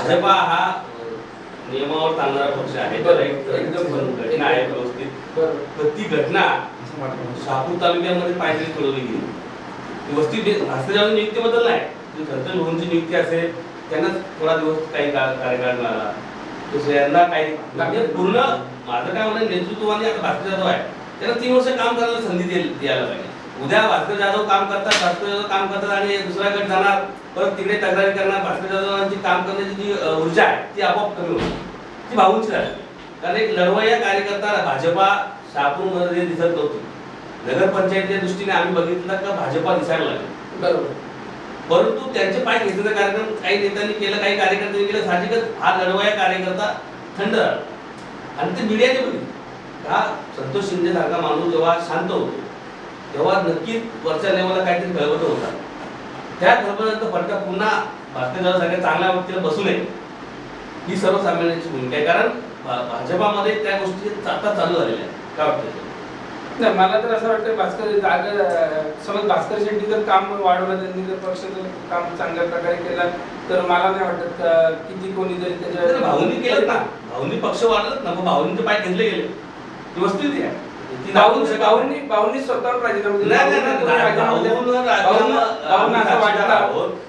भाजपा हा नियमावर चालणारा पक्ष आहे, त्याला एक घटना आहे व्यवस्थित. तर ती घटना शहापूर तालुक्यामध्ये पाहिजे कळवली गेली. व्यवस्थित भास्करराव नियुक्तीबद्दल नाही, खरतर लोणची नियुक्ती असेल त्यांना थोडा दिवस काही कार्यकाळ मिळाला, यांना काही म्हणजे पूर्ण माझं काय म्हणणं नेतृत्वाने आता भास्कर जाधव आहे त्यांना 3 वर्ष काम करायला संधी द्यायला पाहिजे. उद्या भास्कर जाधव काम करतात, भास्कर जाधव काम करतात आणि दुसरा गट जाणार, परत तिकडे तक्रारी करणार. भास्कर जाधवांची काम करण्याची जी ऊर्जा आहे ती आपोआप कमी होईल, ती भाऊंची झाली. कारण एक लढवय्या कार्यकर्ता भाजपा शहापूरमध्ये दिसत नव्हती. नगरपंचायतीच्या दृष्टीने आम्ही बघितलं का भाजपा दिसायला लागली, बरोबर. परंतु त्यांचे पाय घेतलेला कार्यक्रम काही नेत्यांनी केलं, काही कार्यकर्त्यांनी केलं. साहजिकच हा लढवय्या कार्यकर्ता थंड झाला आणि ते मीडियाने बघितलं. हा संतोष शिंदे सारखा माणूस जेव्हा शांत होतो तेव्हा नक्कीच वरच्या लेवलला काहीतरी गडबड होतात. त्या गडबडीनंतर फटका पुन्हा भास्कर जाधव सारख्या चांगल्या व्यक्तीला बसू नये ही सर्वसामान्यांची भूमिका आहे. कारण भाजपामध्ये त्या गोष्टी आता चालू झालेल्या आहेत. काय वाटतं? नाही, मला तर असं वाटतं भास्कर समज भास्कर शेट्टी जर काम वाढवलं, त्यांनी जर पक्षाचं काम चांगल्या प्रकारे केलं तर मला नाही वाटत किती कोणी जरी त्याच्या भाऊंनी केलं ना, भाऊंनी पक्ष वाढलं ना, मग भाऊंचे पाय घेतले गेले व्यवस्थित आहे. भाऊंनी स्वतःवर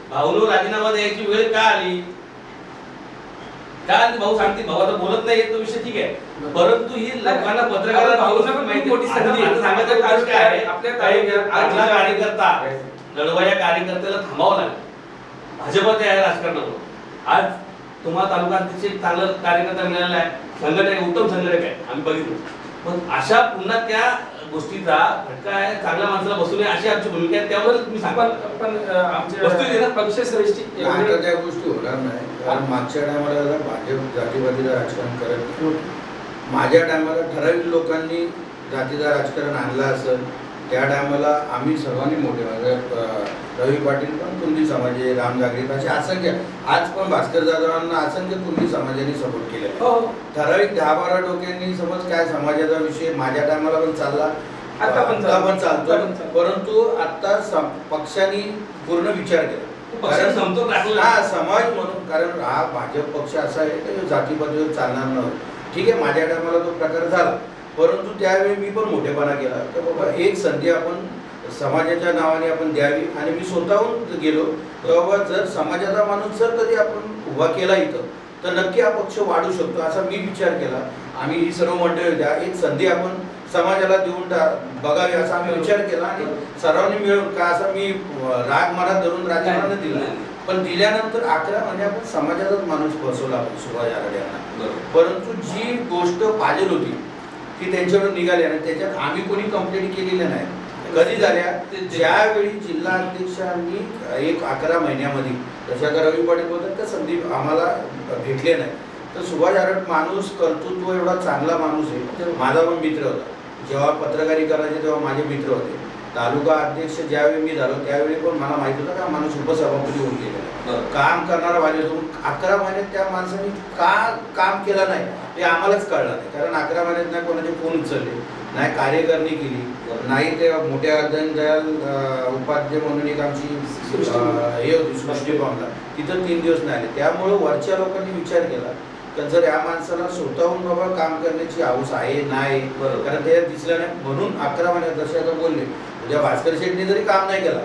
भाऊनं राजीनामा द्यायची वेळ का आली? काय भाऊ सांगते, भाऊ आता बोलत नाही तो विषय ठीक आहे, परंतु ही लोकांना पत्रकारांना माहिती मोठी संधी सांगायचं कारण काय आहे, आपल्या कार्यकर्ता लढवय्या कार्यकर्त्याला थांबावं लागेल. भाजपा आहे राजकारणावर. आज तुम्हाला तालुका अध्यक्ष एक चांगला कार्यकर्ता मिळाला आहे, संघटक उत्तम संघटक आहे, आम्ही बघितलं. पण अशा पुन्हा त्या गोष्टीचा फटका आहे, चांगल्या माणसाला बसू नये अशी आमची भूमिका आहे. त्यावर तुम्ही सांगा. पण आमच्या पक्ष श्रेष्ठी आता त्या गोष्टी होणार नाही. कारण मागच्या टायमाला भाजप जातीवादीचं राजकारण करत नाही. माझ्या टायमाला ठराविक लोकांनी जातीचं राजकारण आणलं असेल. त्या टायमाला आम्ही सर्वांनी मोठे म्हणजे रवी पाटील पण कुणबी समाज, राम जागृत असे असंख्य, आज पण भास्कर जाधवांना असंख्य कुणबी समाजाने सपोर्ट केले. ठराविक 10-12 डोक्यांनी समज काय समाजाचा विषय माझ्या टायमाला पण चालला, आता पण चालतो. परंतु आता पक्षांनी पूर्ण विचार केला समाज म्हणून. कारण हा भाजप पक्ष असा आहे की जातीपातीवर चालणार नव्हतं. ठीक आहे, माझ्या टायमाला तो प्रकार झाला, परंतु त्यावेळी मी पण मोठेपणा केला तर बाबा एक संधी आपण समाजाच्या नावाने आपण द्यावी. आणि मी स्वतःहून गेलो तेव्हा जर समाजाचा माणूस जर कधी आपण उभा केला इथं तर नक्की हा पक्ष वाढू शकतो असा मी विचार केला. आम्ही ही सर्व मंडळी होत्या, एक संधी आपण समाजाला देऊन बघावी असा आम्ही विचार केला आणि सर्वांनी मिळून का असं मी राग मनात धरून राजीनामा दिला. पण दिल्यानंतर 11 महिने आपण समाजाचाच माणूस बसवला सुभाष आराडे यांना. परंतु जी गोष्ट पाहिजे होती ती त्यांच्याकडून निघाली आणि त्याच्यात आम्ही कोणी कंप्लेंट केलेल्या नाही. कधी झाल्या ज्यावेळी जिल्हा अध्यक्षांनी 11 महिन्यामध्ये तशा रवी पाटील बोलतात त्या संधी आम्हाला भेटले नाही. तर सुभाष आराडे माणूस कर्तृत्व एवढा चांगला माणूस आहे. माझा पण मित्र होता, जेव्हा पत्रकारी करायचे तेव्हा माझे मित्र होते. तालुका अध्यक्ष ज्यावेळी मी झालो त्यावेळी पण मला माहित होतं का माणूस उपसभापती होऊन गेलेला, काम करणारा वाजे. 11 महिन्यात त्या माणसाने का काम केलं नाही हे आम्हालाच कळलं नाही. कारण 11 महिन्यात नाही कोणाचे फोन उचलले, नाही कार्यकारिणी केली, नाही ते मोठ्या दीनदयाल उपाध्याय म्हणून एक आमची हे होती सृष्टी पावला, तिथं 3 दिवस नाही आले. त्यामुळे वरच्या लोकांनी विचार केला तर जर या माणसाला स्वतःहून बाबा काम करण्याची हौस आहे नाही, कारण ते दिसलं नाही. म्हणून 11 महिन्यात जसे आता बोलले उद्या भास्कर शेट्टी जरी काम नाही केला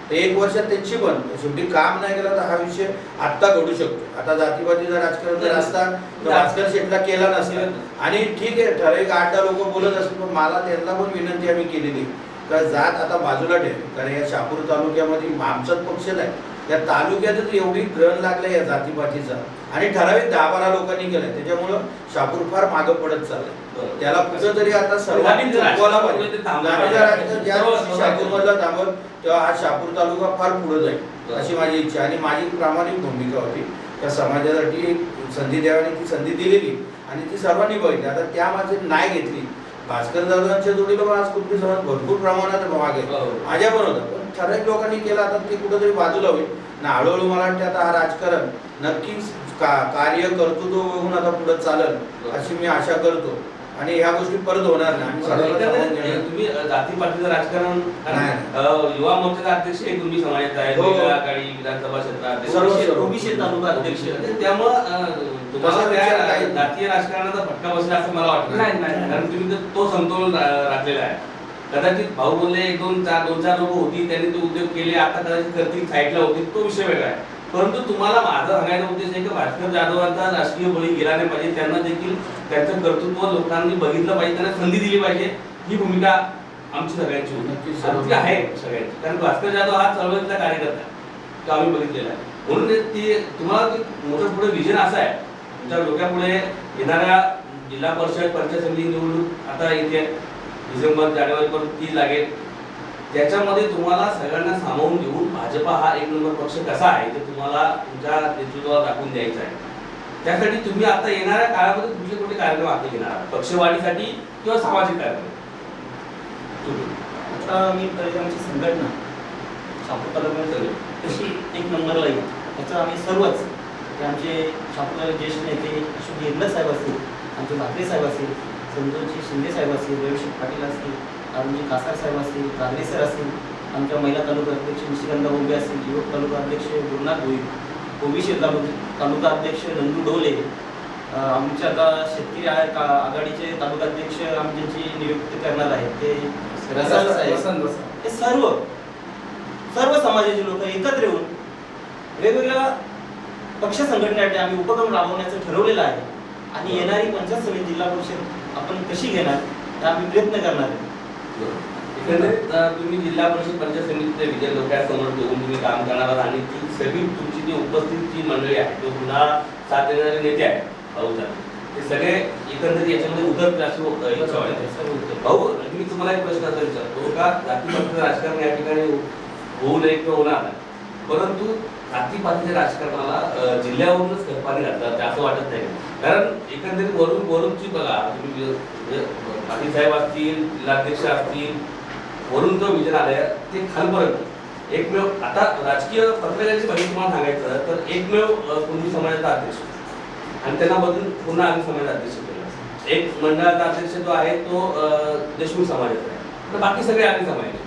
तर 1 वर्षात त्यांची पण शेवटी काम नाही केला तर हा विषय आत्ता घडू शकतो. आता जातीवादीचा राजकारण जर असता तर भास्कर शेट्टीला केला नसेल. आणि ठीक आहे ठराविक 8-10 लोक बोलत असतील, पण मला त्यांना पण विनंती आम्ही केलेली का जात आता बाजूला ठेव. कारण या शहापूर तालुक्यामध्ये आमचाच पक्ष नाही, या तालुक्यातच एवढी ग्रहण लागलं या जातीपातीचा आणि ठराविक 10-12 लोकांनी केलंय. त्याच्यामुळं शहापूर फार मागं पडत चाललंय. त्याला कुठं तरी आता सर्वांनी शहापूरमधला थांबत तेव्हा हा शहापूर तालुका फार पुढे जाईल अशी माझी इच्छा आणि माझी प्रामाणिक भूमिका होती. त्या समाजासाठी एक संधी द्यावी, ती संधी दिलेली आणि ती सर्वांनी बघितली. आता त्या माझी नाही घेतली. भास्कर जाधवांच्या जोडीला पण आज कुठली समाज भरपूर प्रमाणात मागे माझ्या पण होता, पण ठराविक लोकांनी केला आता ते कुठंतरी बाजूला होईल ना. हळूहळू मला वाटतं आता हा राजकारण नक्कीच कार्य कर्तृत्व बघून आता पुढे चालेल अशी मी आशा करतो. आणि ह्या गोष्टी परत होणार नाही. आम्ही सर्वांना सामावून घेणार. तुम्ही जातीपातीचं राजकारण नाही. युवा मोर्चाचा अध्यक्ष एक तुम्ही समाजाचा आहे, हो. वेगळा आघाडी विधानसभा क्षेत्राध्यक्ष, सर्व. ओबीसी तालुका अध्यक्ष. त्यामुळं तुम्हाला तसा विचार त्या काही- जातीय राजकारणाचा फटका बसला असं मला वाटत नाही, नाही. कारण तुम्ही तो समतोल राखलेला आहे. कदाचित भाऊ बोलले दोन चार लोक होती, त्यांनी तो उद्योग केले, आता कदाचित करतील, साईडला होती, तो विषय वेगळा आहे. परंतु तुम्हाला माझा सांगायचा उद्देश आहे की भास्कर जाधवांचा राजकीय बळी गेला नाही पाहिजे, त्यांना देखील त्यांचं कर्तृत्व लोकांनी बघितलं पाहिजे, त्यांना संधी दिली पाहिजे. ही भूमिका आमची सगळ्यांची नक्कीच. होती, आमची आहे सगळ्यांची. कारण भास्कर जाधव हा चळवळीतला कार्यकर्ता आहे, तो आम्ही बघितलेला आहे. म्हणून ती तुम्हाला मोठं पुढे विजन असं आहे तुमच्या डोक्यापुढे येणाऱ्या जिल्हा परिषद पंचायत समिती निवडणूक आता येते डिसेंबर जानेवारीपर्यंत ती लागेल. त्याच्यामध्ये तुम्हाला सगळ्यांना सामावून घेऊन भाजपा हा एक नंबर पक्ष कसा आहे ते तुम्हाला तुमच्या नेतृत्वाला दाखवून द्यायचं आहे. त्यासाठी तुम्ही आता येणाऱ्या काळामध्ये कुठले कुठले कार्यक्रम हाती घेणार आहात, पक्षवाढीसाठी किंवा सामाजिक कार्यक्रम? आता मी पहिले आमची संघटना शापूर तालुक्यामध्ये तशी एक नंबरला येईल. त्याचं आम्ही सर्वच ते आमचे शापूर ज्येष्ठ नेते अशोक येगलर साहेब असतील, आमचे भाकरे साहेब असतील, संतोषजी शिंदे साहेब असतील, रविशेख पाटील असतील, अरुणजी कासार साहेब असतील, कागरे सर असतील, आमच्या महिला तालुका अध्यक्ष निशिकांता बोंबे असतील, युवक तालुका अध्यक्ष गुरुनाथ भोई, ओबीसी तालुका अध्यक्ष नंदू डोले, आमचे आता शेतकरी आघाडीचे तालुका अध्यक्ष आमची नियुक्ती करणार आहेत ते रसाल साहेब. वसंत. हे सर्व समाजाचे लोक एकत्र येऊन वेगवेगळ्या पक्ष संघटनेसाठी आम्ही उपक्रम राबवण्याचं ठरवलेलं आहे. आणि येणारी पंचायत समिती जिल्हा परिषद आपण कशी घेणार हे आम्ही प्रयत्न करणार आहे. एकंदरीत तुम्ही जिल्हा परिषद पंचायत समितीचे विजय लोकांसमोर ठेवून तुम्ही काम करणार आहात आणि ती सगळी तुमची जी उपस्थित जी मंडळी आहे तो पुन्हा साथ देणारे नेते आहेत भाऊचा, ते सगळे एकंदरीत याच्यामध्ये उतरतील अशी इच्छा वाटते. भाऊ, मी तुम्हाला एक प्रश्न असा विचारतो का जातीपातीचं राजकारण या ठिकाणी होऊ नये किंवा होणार नाही, परंतु जातीपातीच्या राजकारणाला जिल्ह्यावरूनच खतपाणी घातलं असं वाटत नाही? कारण एकंदरीत वरूनची बघा तुम्ही पाटील साहेब असतील, जिल्हाध्यक्ष असतील, वरून जो विजन आलाय ते खालपर्यंत एकमेव आता राजकीय पत्रकारांची माहिती तुम्हाला सांगायचं तर एकमेव कुणबी समाजाचा अध्यक्ष आणि त्यांना बदलून पुन्हा आम्ही समाजाचा अध्यक्ष केला. एक मंडळाचा अध्यक्ष जो आहे तो देशमुख समाजाचा आहे, तर बाकी सगळे आम्ही समाजाचे.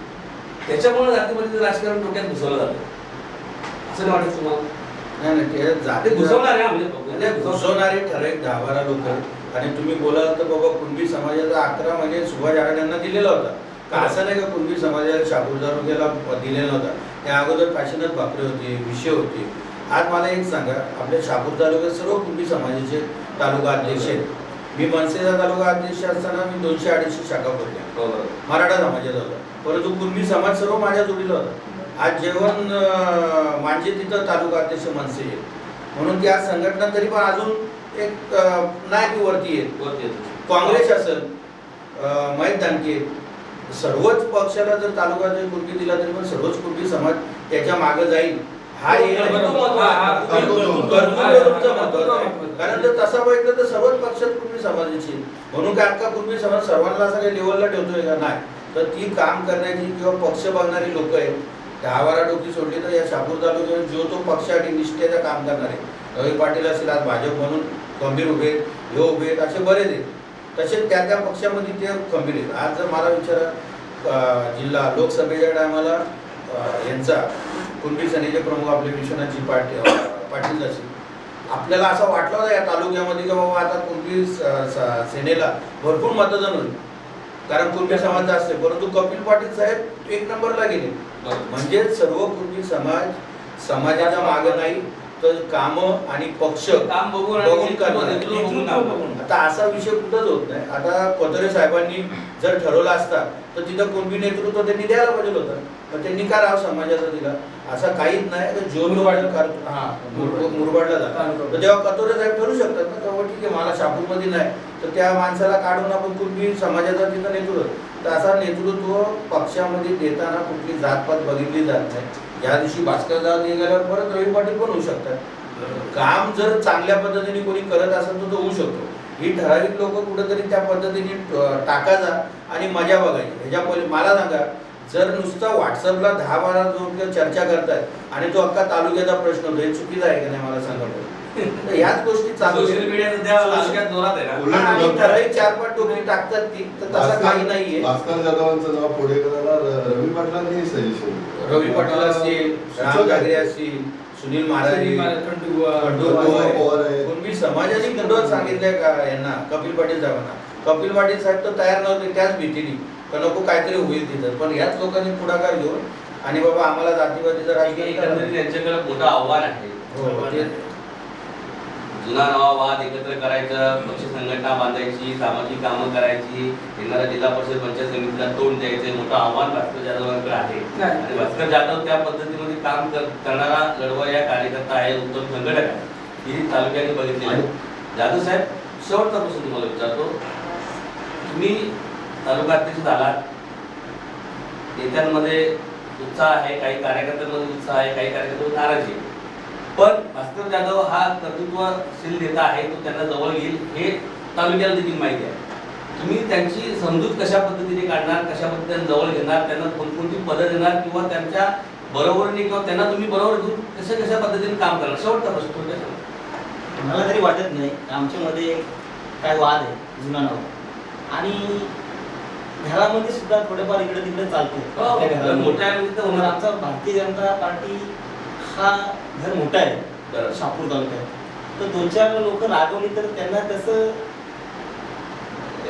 त्याच्यामुळे जातीपातीचं राजकारण डोक्यात घुसवलं जातं असं नाही वाटत तुम्हाला? नाही ते ते जाती घुसवणार आहे म्हणजे घुसवणारे ठराविक 10-12 लोक. आणि तुम्ही बोलाल तर बाबा कुणबी समाजाचा 11 महिने सुभाष आढळ्यांना दिलेला होता का? असं नाही का कुणबी समाजाला शापूर तालुक्याला दिलेला नव्हता. त्या अगोदर काशीनाथ भाकरे होते, विषय होते. आज मला एक सांगा, आपल्या शापूर तालुक्यात सर्व कुणबी समाजाचे तालुका अध्यक्ष आहेत. मी मनसेचा तालुका अध्यक्ष असताना मी 200-250 शाखा भरल्या, मराठा समाजाचा होता, परंतु कुणबी समाज सर्व माझ्या जोडीला होता. आज जेवण म्हणजे तिथं तालुका अध्यक्ष मनसे आहे म्हणून त्या संघटना तरी पण अजून एक नाही वरती येत. काँग्रेस असेल, महेश दानके, सर्वच पक्षाला जर तालुका जर कुणबी दिला तरी पण सर्वच कुणबी समाज त्याच्या मागे जाईल. हा कारण जर तसा बघितलं तर सर्वच पक्षात कुणबी समाजाची, म्हणून काय अख्खा कुणबी समाज सर्वांना असं काही लेवलला ठेवतोय का? नाही. तर ती काम करण्याची किंवा पक्ष बघणारी लोक आहेत 10-12 डोकी सोडली तर या शापूर तालुक्यात जो तो पक्षासाठी निष्ठेचं काम करणारे रवी पाटील असेल, आज भाजप म्हणून खंबीर उभे, हे उभे, असे बरेच आहेत. तसेच त्या खंबीर आहेत. आज जर मला विचारा जिल्हा लोकसभेच्या टायमाला यांचा कुणबी सेनेचे प्रमुख आपले विश्वनाथजी पाटील असेल, आपल्याला असं वाटलं होतं या तालुक्यामध्ये की बाबा आता कुणबी सेनेला भरपूर मतदान होईल कारण कुणबी समाज जास्त आहे, परंतु कपिल पाटील साहेब 1 नंबरला गेले. म्हणजे सर्व कुणबी समाजाच्या मागे नाही तर काम आणि पक्ष काम बघून आता असा विषय कुठंच होत नाही. आता कोतरे साहेबांनी जर ठरवलं असता तर तिथं कुणबी नेतृत्व त्यांनी द्यायला पाहिजे होतं, पण त्यांनी का राव समाजाचा दिला? असं काहीच नाही. जो मुरबाडला झाला तर तेव्हा कतोरे साहेब ठरू शकतात ना, तेव्हा ठीक आहे मला शापूरमध्ये नाही तर त्या माणसाला काढून आपण कुणबी समाजाचा तिथं नेतृत्व. तर असा नेतृत्व पक्षामध्ये देताना कुठली जातपात बघितली जात नाही. या दिवशी भास्कर जाधव निघाल्यावर परत रवी पाटील पण होऊ शकतात. काम जर चांगल्या पद्धतीने कोणी करत असेल तर तो होऊ शकतो. ही ठराविक लोक कुठेतरी त्या पद्धतीने टाकायचा आणि मजा बघायची. ह्याच्या पहिले मला सांगा, जर नुसतं व्हॉट्सअपला 10-12 लोक चर्चा करतात आणि तो अख्खा तालुक्याचा प्रश्न होतो, हे चुकीचं आहे का नाही मला सांगा. तर ह्याच गोष्टी चालू सोशल मीडिया सध्या तालुक्यात जोरात आहे ना. आणि ठराविक 4-5 टोकरी टाकतात ती, तर तसं काही नाहीये. भास्कर जाधवांचं नाव पुढे करायला रवी पाटलांनी सजेशन. रवी पाटील असतील, राम ठाकरे असतील, सुनील महाराज, पवार आहे. पूर्वी समाजाने कुठं सांगितलंय का यांना, कपिल पाटील साहेबांना. कपिल पाटील साहेब तर तयार नव्हते त्याच भीतीने, का नको काहीतरी होईल तिथं. पण याच लोकांनी पुढाकार घेऊन आणि बाबा आम्हाला जातीवादीचं राजकीय एकंदरीत त्यांच्याकडे मोठं आव्हान आहे. हो, ते जुना नवा वाद एकत्र करायचं, पक्ष संघटना बांधायची, सामाजिक कामं करायची, येणाऱ्या जिल्हा परिषद पंचायत समितीला तोंड द्यायचं मोठं आव्हान भास्कर जाधवांकडे आहे. आणि भास्कर जाधव त्या पद्धतीमध्ये काम करणारा लढवा या कार्यकर्ता आहे, उत्तम संघटक आहे, ही तालुक्याने बघितलेली आहे. जाधव साहेब, शेवटचा प्रश्न तुम्हाला विचारतो. तुम्ही तालुका अध्यक्ष झालात, नेत्यांमध्ये उत्साह आहे, काही कार्यकर्त्यांमध्ये उत्साह आहे, काही कार्यकर्त्यांमध्ये नाराजी आहे. पण भास्कर जाधव हा कर्तृत्वशील नेता आहे, तो त्यांना जवळ घेईल हे तालुक्याला देखील माहिती आहे. तुम्ही त्यांची समजूत कशा पद्धतीने काढणार, कशा पद्धतीने जवळ घेणार, त्यांना कोणकोणती पदं देणार किंवा त्यांच्या बरोबरीने किंवा त्यांना तुम्ही बरोबर घेऊन कशा पद्धतीने काम करणार, शेवटचा प्रश्न थोडक्यात सांगा. मला तरी वाटत नाही आमच्यामध्ये काय वाद आहे जुना नाव, आणि घरामध्ये सुद्धा थोडेफार इकडे तिकडे चालते. मोठ्या म्हणजे तर होणार. आमचा भारतीय जनता पार्टी हा घर मोठा आहे बरं. शहापूर तालुक्यात, तर 2-4 लोक रागवली तर त्यांना कसं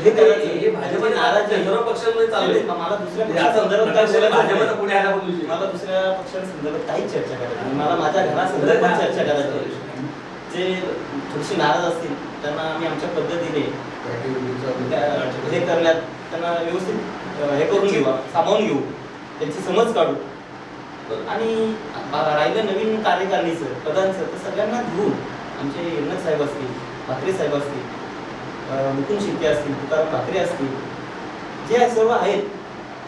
हे करायचं, हे भाजपचे नाराज आहे. सर्व पक्षांमध्ये चालू आहे. मला दुसऱ्या म्हणजे आता पक्षासंदर्भात काय बोलायचं भाजपचा नाही. पुढे आला पण विषय. मला दुसऱ्या पक्षांसंदर्भात काहीच चर्चा करायची नाही. मला माझ्या घरासंदर्भात चर्चा करायची आहे. जे थोडीशी नाराज असतील त्यांना आम्ही आमच्या पद्धतीने हे करण्यात त्यांना व्यवस्थित हे करून घेऊ, सामावून घेऊ, त्यांची समज काढू. आणि राहिलं नवीन कार्यकारिणीचं पदांचं, तर सगळ्यांना घेऊन आमचे यर्नक साहेब असतील, भाकरे साहेब असतील, मुकुंद शिर्के असतील, तुकाराम भाकरे असतील, जे सर्व आहेत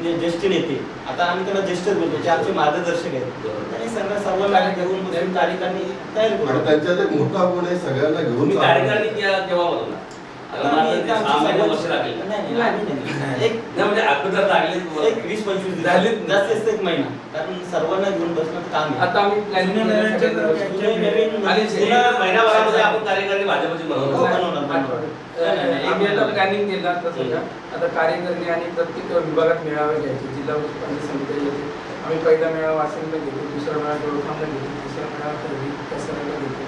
ज्येष्ठ नेते, आता आम्ही त्यांना ज्येष्ठच बोलतो, जे आमचे मार्गदर्शक आहेत, त्यांनी सर्वांना घेऊन बसून कार्यकारिणी तयार आणि करू. त्यांच्यात एक मोठा गुण आहे, सगळ्यांना घेऊन तुम्ही चालणं. कार्यकारिणी केव्हा बनवणार? आता मला ते 6 महिने वर्ष लागेल. एक नाही म्हणजे अगोदर लागले 20-25 दिवस झाले. जास्तीत एक महिना, कारण सर्वांना घेऊन बसणं काम आहे. आता आम्ही प्लॅनिंग जुन्या नवीन आणि जुन्या महिन्याभरामध्ये आपण कार्यकारिणी भाजपची हो, बनवतो. इंडियाला प्लॅनिंग केलं आता सध्या. आता कार्यकारिणी आणि प्रत्येक विभागात मेळावे घ्यायचे, जिल्हा पंचायत समिती येते. आम्ही पहिला मेळावा वाशिमला घेतो, दुसरा मेळावा डोळखामला घेतो, तिसरा मेळावा खरडी कसरला घेतो,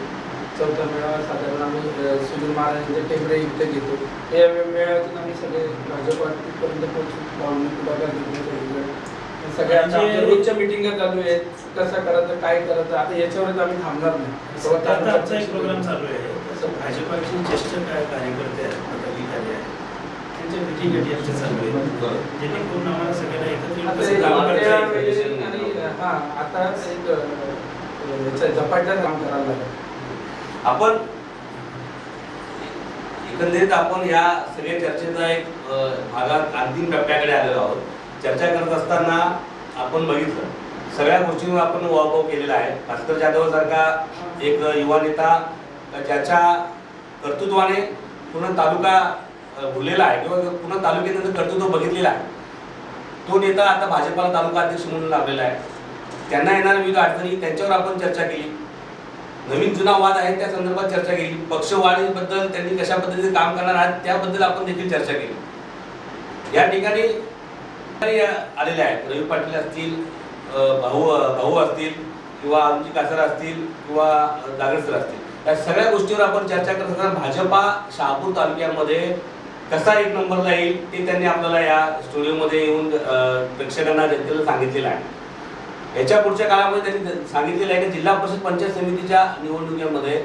चौथा मेळावा साधारण आम्ही सुनील महाराजांच्या टेंबरे इथे घेतो. या मेळाव्यातून आम्ही सगळे भाजपापर्यंत पोहोचू पाहून पुढाकार घेतो. सगळ्या आमच्या रोजच्या मिटिंगा चालू आहेत, कसं करायचं, काय करायचं. आता याच्यावरच आम्ही थांबणार नाही. आता आमचा एक प्रोग्राम चालू आहे. भाजपाचे ज्येष्ठ कार्यकर्ते आहेत, पदाधिकारी आहेत, त्यांच्या मिटिंग आमच्या चालू आहे, जेणेकरून आम्हाला सगळ्यांना एकत्रित कसं काम करता येईल. आता एक झपाट्यात काम करायला लागेल. आपण एकंदरीत आपण या सगळ्या चर्चेचा एक भागात अंतिम टप्प्याकडे आलेलो आहोत. चर्चा करत असताना आपण बघितलं सगळ्या गोष्टींवर आपण वावभाव केलेला आहे. भास्कर जाधव सारखा एक युवा नेता ज्याच्या कर्तृत्वाने पूर्ण तालुका भुललेला आहे किंवा पूर्ण तालुक्याचं कर्तृत्व बघितलेलं आहे, तो नेता आता भाजपाला तालुका अध्यक्ष म्हणून लाभलेला आहे. त्यांना येणाऱ्या विविध अडचणी त्यांच्यावर आपण चर्चा केली. नवीन जुना वाद आहे त्या संदर्भात चर्चा केली. पक्षवाढीबद्दल त्यांनी कशा पद्धतीने काम करणार आहेत त्याबद्दल आपण देखील चर्चा केली. या ठिकाणी आलेले आहेत रवी पाटील असतील, भाऊ असतील किंवा आमची कासार असतील किंवा दागडसर असतील, या सगळ्या गोष्टीवर आपण चर्चा करत असताना भाजपा शहापूर तालुक्यामध्ये कसा एक नंबरला येईल ते त्यांनी आपल्याला या स्टुडिओमध्ये येऊन प्रेक्षकांना जनतेला सांगितलेलं आहे. याच्या पुढच्या काळामध्ये त्यांनी सांगितलेलं आहे की जिल्हा परिषद पंचायत समितीच्या निवडणुकीमध्ये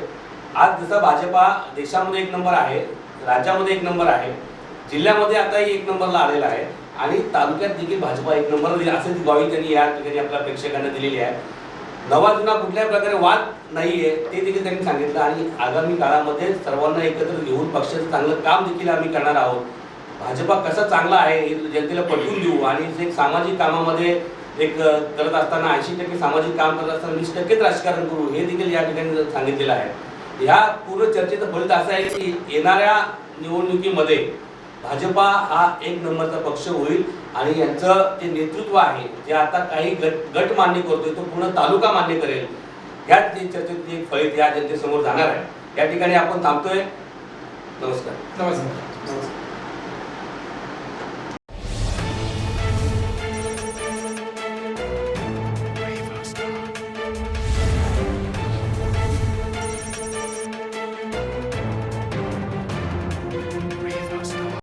आज जसा भाजपा देशामध्ये 1 नंबर आहे, राज्यामध्ये 1 नंबर आहे, जिल्ह्यामध्ये आताही 1 नंबरला आलेला आहे आणि तालुक्यात देखील भाजपा 1 नंबरला दिली असे ती ग्वाही त्यांनी या ठिकाणी आपल्या प्रेक्षकांना दिलेली आहे. नवा जुना कुठल्याही प्रकारे वाद नाहीये ते देखील त्यांनी सांगितलं आणि आगामी काळामध्ये सर्वांना एकत्र घेऊन पक्षाचं चांगलं काम देखील आम्ही करणार आहोत. भाजपा कसा चांगला आहे हे जनतेला पटवून देऊ आणि एक सामाजिक कामामध्ये एक करत असताना 80% सामाजिक काम करत असताना 20% राजकारण करू हे देखील या ठिकाणी सांगितलेलं आहे. या पूर्ण चर्चेचं फलित असं आहे की येणाऱ्या निवडणुकीमध्ये भाजपा हा 1 नंबरचा पक्ष होईल आणि यांचं जे नेतृत्व आहे जे आता काही गट मान्य करतोय तो पूर्ण तालुका मान्य करेल. याच चर्चेत एक फलित या जनतेसमोर जाणार आहे. या ठिकाणी आपण थांबतोय. नमस्कार. नमस्कार.